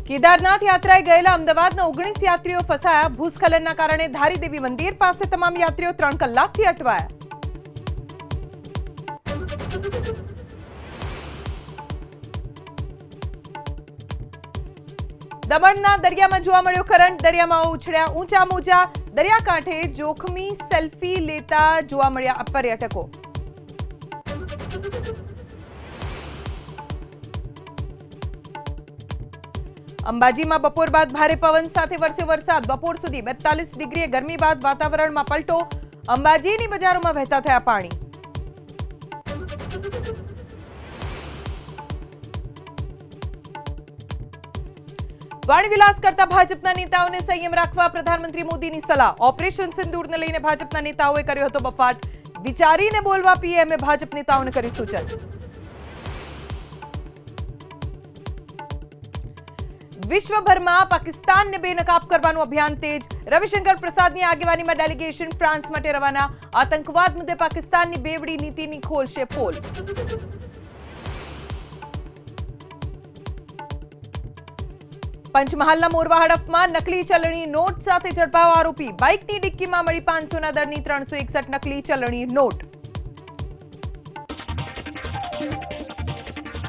કેદારનાથ યાત્રાએ ગયેલા અમદાવાદના 19 યાત્રીઓ ફસાયા। ભૂસ્ખલનના કારણે ધારીદેવી મંદિર પાસે તમામ યાત્રીઓ 3 કલાકથી અટવાયા। દમણના દરિયામાં જોવા મળ્યો કરંટ। દરિયામાં ઉછળ્યા ઊંચા મોજા। દરિયાકાંઠે જોખમી સેલ્ફી લેતા જોવા મળ્યા પર્યટકો। અંબાજીમાં બપોર બાદ ભારે પવન સાથે વરસ્યો વરસાદ। બપોર સુધી 42 ડિગ્રીએ ગરમી બાદ વાતાવરણમાં પલટો। અંબાજીની બજારોમાં વહેતા થયા પાણી। વાણીવિલાસ કરતા ભાજપના નેતાઓને સંયમ રાખવા પ્રધાનમંત્રી મોદીની સલાહ। ઓપરેશન સિંદૂરને લઈને ભાજપના નેતાઓએ કર્યો હતો બફાટ। વિચારીને બોલવા પીએમએ ભાજપ નેતાઓને કર્યું સૂચન। વિશ્વભરમાં પાકિસ્તાનને બેનકાબ કરવાનું અભિયાન તેજ। રવિશંકર પ્રસાદની આગેવાનીમાં ડેલિગેશન ફ્રાન્સ માટે રવાના। આતંકવાદ મુદ્દે પાકિસ્તાનની બેવડી નીતિની ખોલશે પોલ। પંચમહાલના મોરવા હડફમાં નકલી ચલણી નોટ સાથે ઝડપાયો આરોપી। બાઇકની ડિક્કીમાં મળી 500ના દરની 361 નકલી ચલણી નોટ।